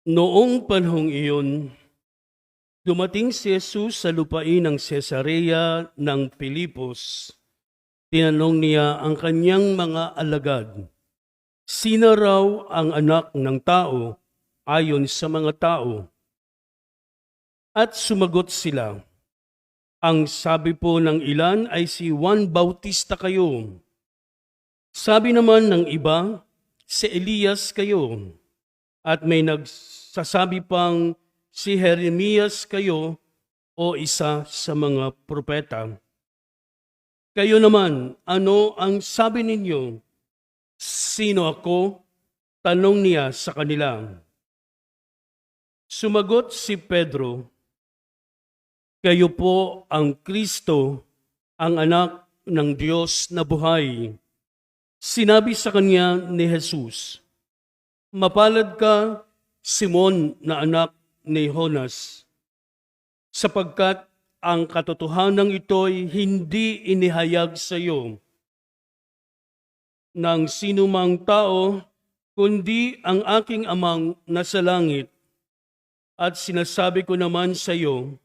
Noong panahong iyon, dumating si Jesus sa lupain ng Cesarea ng Filipos. Tinanong niya ang kanyang mga alagad, "Sino raw ang anak ng tao ayon sa mga tao?" At sumagot sila, "Ang sabi po ng ilan ay si Juan Bautista kayo. Sabi naman ng iba, si Elias kayo. At may nagsasabi pang si Jeremias kayo o isa sa mga propeta. Kayo naman, ano ang sabi ninyo? Sino ako?" Tanong niya sa kanila. Sumagot si Pedro, "Kayo po ang Kristo, ang anak ng Diyos na buhay." Sinabi sa kanya ni Jesus, "Mapalad ka, Simon na anak ni Jonas, sapagkat ang katotohanan ito'y hindi inihayag sa iyo ng sinumang tao, kundi ang aking amang nasa langit. At sinasabi ko naman sa iyo,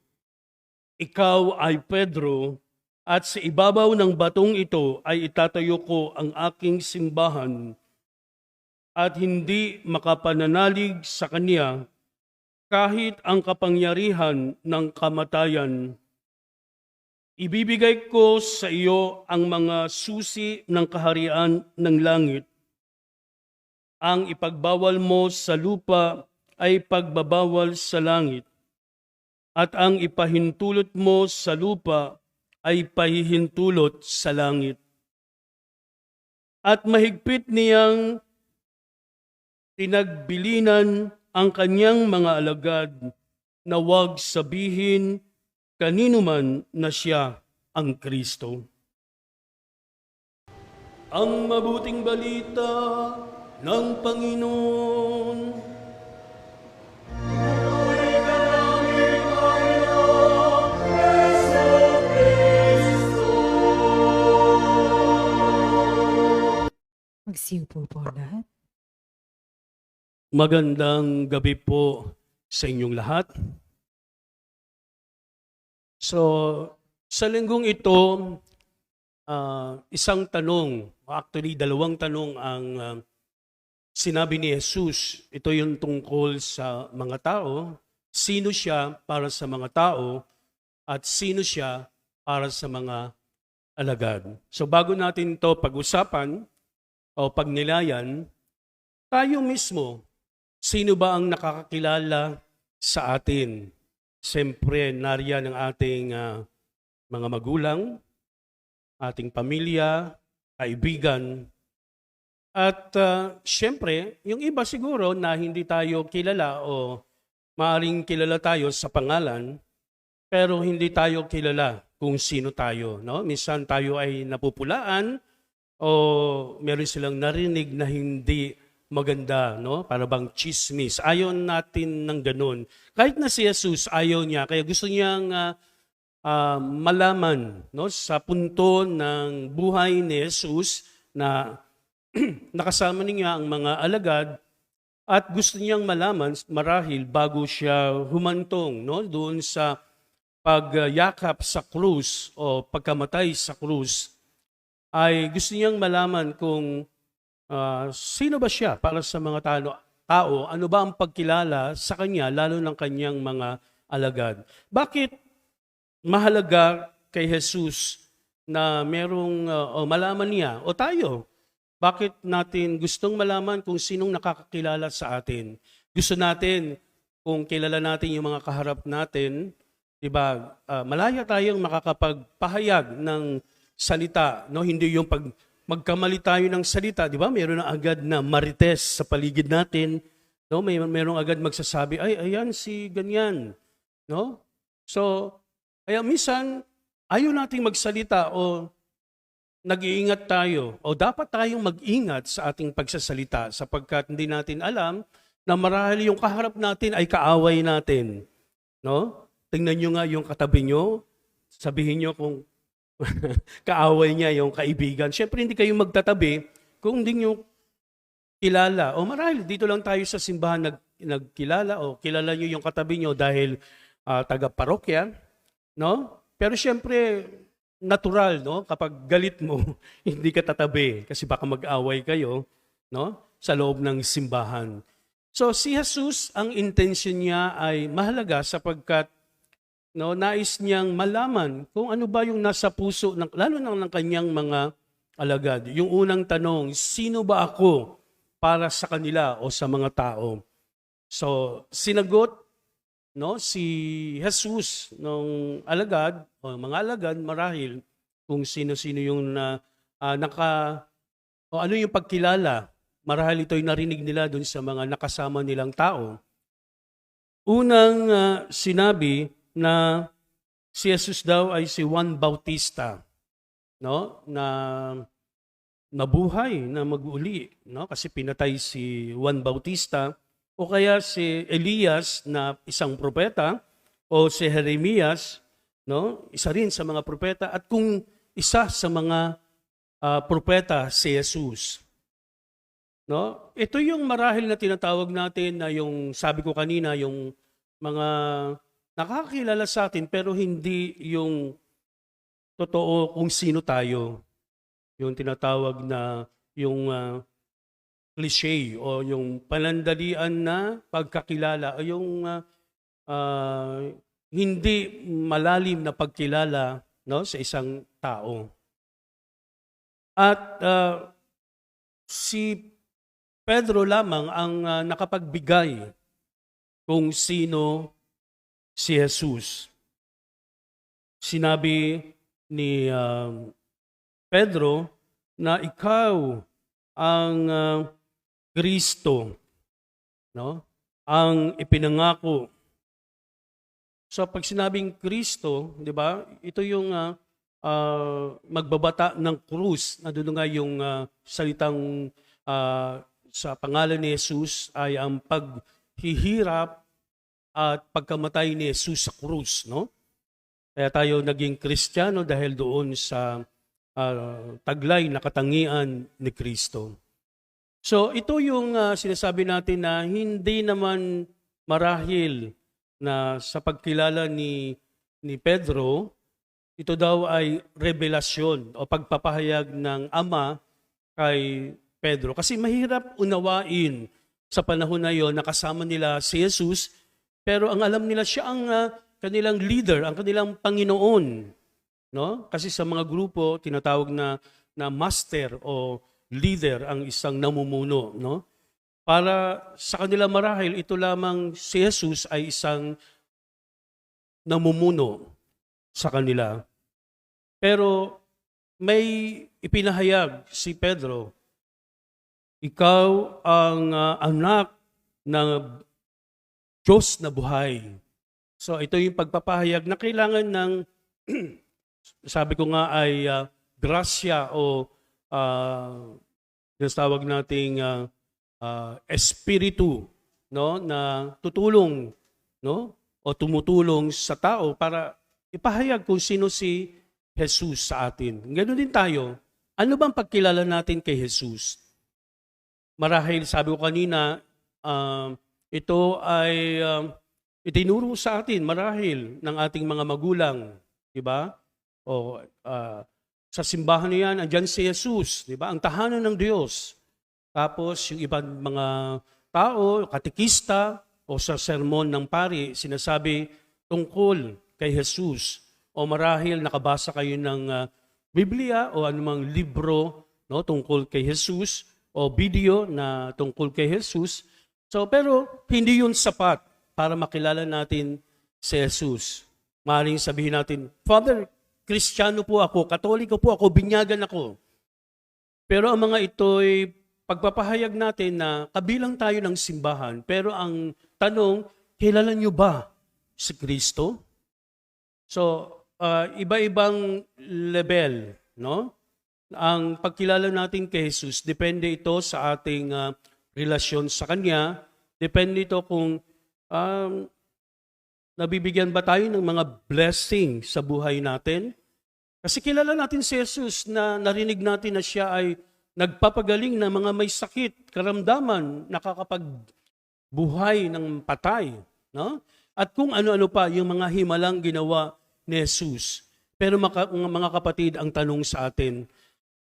ikaw ay Pedro, at sa ibabaw ng batong ito ay itatayo ko ang aking simbahan, at hindi makapananalig sa kanya kahit ang kapangyarihan ng kamatayan. Ibibigay ko sa iyo ang mga susi ng kaharian ng langit. Ang ipagbawal mo sa lupa ay pagbabawal sa langit, at ang ipahintulot mo sa lupa ay pahihintulot sa langit." At mahigpit niyang tinagbilinan ang kanyang mga alagad na huwag sabihin kanino man na siya ang Kristo. Ang mabuting balita ng Panginoon. Magsiupo po lahat. Magandang gabi po sa inyong lahat. So, sa linggong ito, isang tanong, actually dalawang tanong ang sinabi ni Jesus. Ito yung tungkol sa mga tao. Sino siya para sa mga tao at sino siya para sa mga alagad. So bago natin to pag-usapan o pagnilayan, tayo mismo, sino ba ang nakakakilala sa atin? Siyempre, nariyan ang ating mga magulang, ating pamilya, kaibigan, at siyempre, yung iba siguro na hindi tayo kilala o maaaring kilala tayo sa pangalan, pero hindi tayo kilala kung sino tayo. No? Minsan tayo ay napupulaan o meron silang narinig na hindi maganda, no? Para bang chismis. Ayaw natin ng ganun. Kahit na si Jesus, ayaw niya. Kaya gusto niyang malaman, no? Sa punto ng buhay ni Jesus na nakasama niya ang mga alagad at gusto niyang malaman marahil bago siya humantong, no? Doon sa pagyakap sa krus o pagkamatay sa krus, ay gusto niyang malaman kung sino ba siya para sa mga tao, ano ba ang pagkilala sa kanya, lalo ng kanyang mga alagad. Bakit mahalaga kay Jesus na merong malaman niya o tayo? Bakit natin gustong malaman kung sinong nakakakilala sa atin? Gusto natin kung kilala natin yung mga kaharap natin, di ba? Malaya tayong makakapagpahayag ng salita, no? Hindi yung pag magkamali tayo ng salita, di ba? Meron na agad na marites sa paligid natin, no? Merong agad magsasabi, "Ay, ayan si ganyan." No? So, kaya minsan ayaw nating magsalita o nag-iingat tayo o dapat tayong mag-ingat sa ating pagsasalita sapagkat hindi natin alam na marahil yung kaharap natin ay kaaway natin. No? Tingnan nyo nga yung katabi nyo, sabihin nyo kung kaaway niya yung kaibigan. Siyempre hindi kayo magtatabi kung hindi nyo kilala. O marahil dito lang tayo sa simbahan nagkilala o kilala nyo yung katabi nyo dahil taga-parokya, no? Pero siyempre, natural, no? Kapag galit mo, hindi ka tatabi kasi baka mag-away kayo, no? Sa loob ng simbahan. So si Jesus, ang intention niya ay mahalaga sapagkat no, nais niyang malaman kung ano ba yung nasa puso, lalo na ng kanyang mga alagad. Yung unang tanong, sino ba ako para sa kanila o sa mga tao? So, sinagot no, si Jesus nung alagad, o mga alagad, marahil kung sino-sino yung o ano yung pagkilala, marahil ito'y narinig nila dun sa mga nakasama nilang tao. Unang sinabi na si Jesus daw ay si Juan Bautista, no? Na nabuhay, na mag-uli, no? Kasi pinatay si Juan Bautista, o kaya si Elias na isang propeta, o si Jeremias, no? Isa rin sa mga propeta, at kung isa sa mga propeta si Jesus. No? Ito yung marahil na tinatawag natin na yung sabi ko kanina, yung mga nakakilala sa atin pero hindi yung totoo kung sino tayo. Yung tinatawag na yung cliche o yung panandalian na pagkakilala o yung hindi malalim na pagkilala, no, sa isang tao. At si Pedro lamang ang nakapagbigay kung sino si Jesus. Sinabi ni Pedro na ikaw ang Kristo, no? Ang ipinangako. So pag sinabing Kristo, 'di ba? Ito yung magbabata ng krus. Nandoon nga yung salitang sa pangalan ni Jesus ay ang paghihirap at pagkamatay ni Jesus sa krus, no? Kaya tayo naging Kristiyano dahil doon sa taglay na katangian ni Kristo. So ito yung sinasabi natin na hindi naman marahil na sa pagkilala ni Pedro, ito daw ay revelasyon o pagpapahayag ng Ama kay Pedro. Kasi mahirap unawain sa panahon na yon, nakasama nila si Jesus, pero ang alam nila siya ang kanilang leader, ang kanilang Panginoon. No? Kasi sa mga grupo, tinatawag na master o leader ang isang namumuno. No? Para sa kanila marahil, ito lamang si Jesus ay isang namumuno sa kanila. Pero may ipinahayag si Pedro, ikaw ang anak ng Diyos na buhay. So ito yung pagpapahayag na kailangan ng, sabi ko nga ay grasya o tinatawag nating espiritu, no, na tutulong, no, o tumutulong sa tao para ipahayag kung sino si Jesus sa atin. Ganoon din tayo. Ano bang pagkilala natin kay Jesus? Marahil, sabi ko kanina, ito ay itinuro sa atin marahil ng ating mga magulang, di ba? O sa simbahan na yan, andyan si Jesus, di ba? Ang tahanan ng Diyos. Tapos yung ibang mga tao, katekista, o sa sermon ng pari, sinasabi tungkol kay Jesus. O marahil nakabasa kayo ng Biblia o anumang libro, no, tungkol kay Jesus, o video na tungkol kay Jesus. So, pero hindi yun sapat para makilala natin si Jesus. Maaaring sabihin natin, Father, Kristiyano po ako, Katoliko po ako, binyagan ako. Pero ang mga ito'y pagpapahayag natin na kabilang tayo ng simbahan. Pero ang tanong, kilala niyo ba si Kristo? So, iba-ibang level, no? Ang pagkilala natin kay Jesus, depende ito sa ating relasyon sa Kanya. Depende ito kung nabibigyan ba tayo ng mga blessing sa buhay natin. Kasi kilala natin si Jesus na narinig natin na siya ay nagpapagaling ng mga may sakit, karamdaman, nakakapagbigay buhay ng patay, no? At kung ano-ano pa yung mga himalang ginawa ni Jesus. Pero mga kapatid, ang tanong sa atin,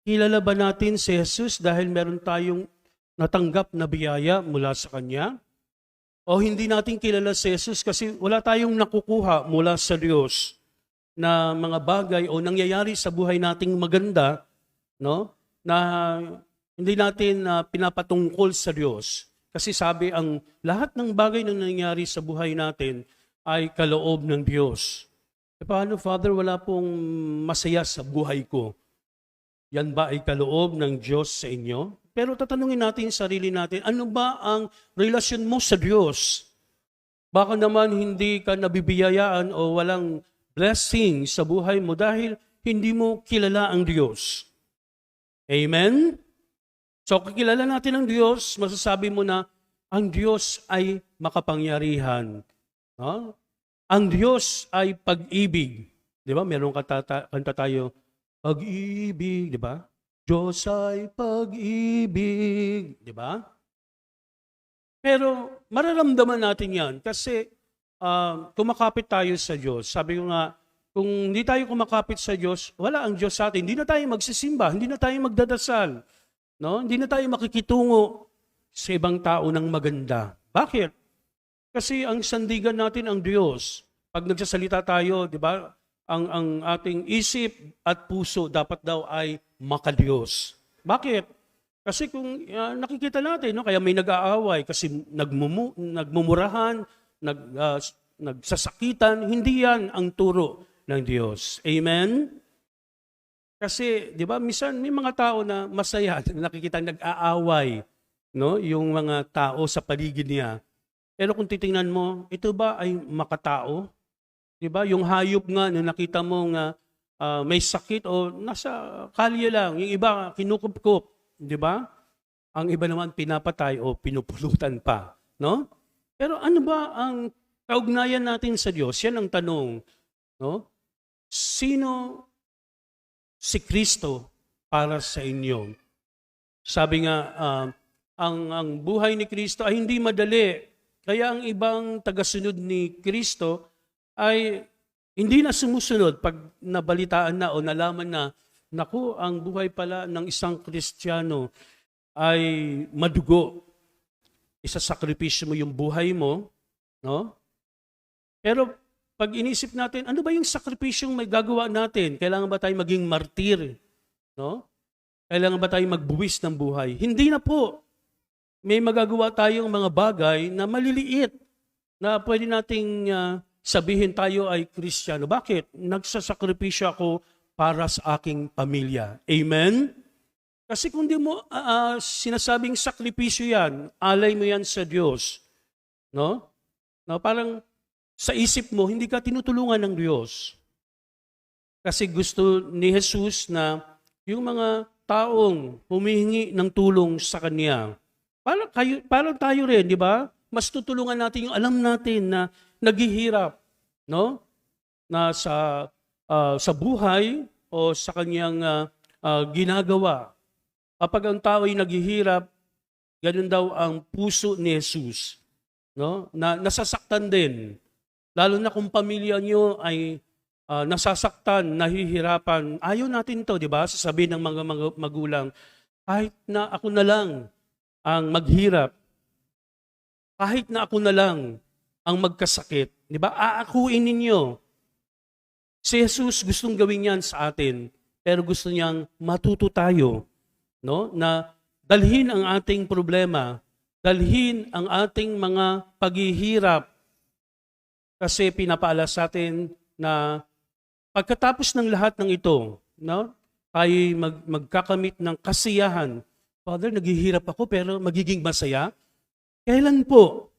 kilala ba natin si Jesus dahil meron tayong natanggap na biyaya mula sa Kanya? O hindi natin kilala si Jesus kasi wala tayong nakukuha mula sa Diyos na mga bagay o nangyayari sa buhay nating maganda, no? Na hindi natin pinapatungkol sa Diyos. Kasi sabi ang lahat ng bagay na nangyayari sa buhay natin ay kaloob ng Diyos. E paano, Father, wala pong masaya sa buhay ko? Yan ba ay kaloob ng Diyos sa inyo? Pero tatanungin natin sarili natin, ano ba ang relasyon mo sa Diyos? Baka naman hindi ka nabibiyayaan o walang blessing sa buhay mo dahil hindi mo kilala ang Diyos. Amen? So, kakilala natin ang Diyos, masasabi mo na ang Diyos ay makapangyarihan. No? Ang Diyos ay pag-ibig. Di ba? Meron kanta tayo, pag-ibig, di ba? Diyos ay pag-ibig, di ba? Pero mararamdaman natin yan kasi kumakapit tayo sa Diyos. Sabi ko nga, kung hindi tayo kumakapit sa Diyos, wala ang Diyos sa atin. Hindi na tayo magsisimba, hindi na tayo magdadasal. No? Hindi na tayo makikitungo sa ibang tao ng maganda. Bakit? Kasi ang sandigan natin ang Diyos. Pag nagsasalita tayo, di ba, ang ating isip at puso dapat daw ay makadiyos. Bakit? Kasi kung nakikita natin, no, kaya may nag-aaway, kasi nagmumurahan, nagsasakitan, hindi yan ang turo ng Diyos. Amen? Kasi, di ba, minsan may mga tao na masaya, nakikita nag-aaway, no, yung mga tao sa paligid niya. Pero kung titingnan mo, ito ba ay makatao? Di ba? Yung hayop nga na nakita mo nga may sakit o nasa kalye lang, yung iba kinukupkup, di ba? Ang iba naman pinapatay o pinupulutan pa, no? Pero ano ba ang kaugnayan natin sa Diyos? Yan ang tanong, no? Sino si Kristo para sa inyo? Sabi nga, ang buhay ni Kristo ay hindi madali. Kaya ang ibang tagasunod ni Kristo ay hindi na sumusunod pag nabalitaan na o nalaman na, naku, ang buhay pala ng isang Kristiyano ay madugo. Isasakripisyo mo yung buhay mo, no? Pero pag inisip natin, ano ba yung sakripisyong may gagawa natin? Kailangan ba tayo maging martir? No? Kailangan ba tayo magbuwis ng buhay? Hindi na po. May magagawa tayong mga bagay na maliliit na pwede nating sabihin tayo ay Kristiyano. Bakit? Nagsasakripisyo ako para sa aking pamilya. Amen? Kasi kung di mo sinasabing sakripisyo yan, alay mo yan sa Diyos. No? No, parang sa isip mo, hindi ka tinutulungan ng Diyos. Kasi gusto ni Jesus na yung mga taong humihingi ng tulong sa Kanya, parang tayo rin, di ba? Mas tutulungan natin yung alam natin na naghihirap, no? Na sa buhay o sa kanyang ginagawa. Kapag ang tao ay naghihirap, ganun daw ang puso ni Jesus, no? Na nasasaktan din. Lalo na kung pamilya nyo ay nasasaktan, nahihirapan. Ayaw natin to, di ba? Sasabihin ng mga magulang, kahit na ako na lang ang maghirap, kahit na ako na lang ang magkasakit, di ba? Aakuin ninyo. Si Jesus gustong gawin yan sa atin, pero gusto niyang matuto tayo, no? Na dalhin ang ating problema, dalhin ang ating mga paghihirap, kasi pinapaala sa atin na pagkatapos ng lahat ng ito, no? Tayo magkakamit ng kasiyahan. Father, naghihirap ako pero magiging masaya. Kailan po?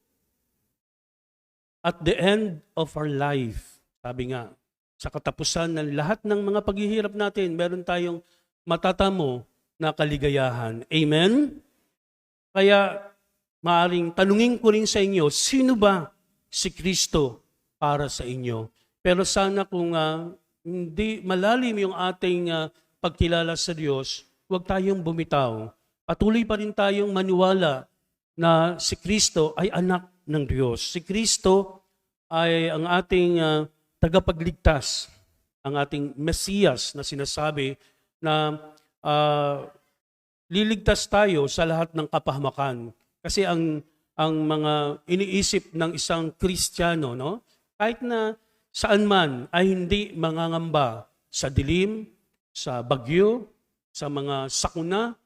At the end of our life. Sabi nga, sa katapusan ng lahat ng mga paghihirap natin, meron tayong matatamo na kaligayahan. Amen? Kaya, maaring tanungin ko rin sa inyo, sino ba si Kristo para sa inyo? Pero sana kung hindi malalim yung ating pagkilala sa Diyos, huwag tayong bumitaw. Patuloy pa rin tayong maniwala na si Kristo ay anak ng Diyos. Si Kristo ay ang ating tagapagligtas, ang ating Mesiyas na sinasabi na liligtas tayo sa lahat ng kapahamakan. Kasi ang mga iniisip ng isang Kristiyano, no? Kahit na saan man ay hindi mangangamba sa dilim, sa bagyo, sa mga sakuna,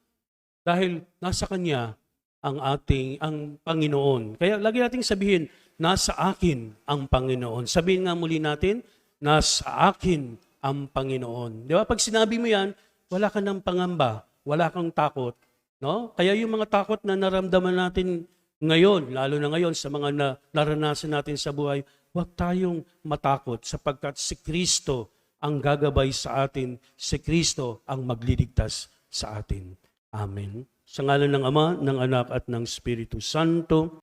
dahil nasa Kanya ang Panginoon. Kaya lagi nating sabihin, nasa akin ang Panginoon. Sabihin nga muli natin, nasa akin ang Panginoon. Di ba? Pag sinabi mo yan, wala ka ng pangamba, wala kang takot. No? Kaya yung mga takot na naramdaman natin ngayon, lalo na ngayon sa mga naranasan natin sa buhay, huwag tayong matakot sapagkat si Kristo ang gagabay sa atin, si Kristo ang magliligtas sa atin. Amen. Sa ngalan ng Ama, ng Anak at ng Espiritu Santo.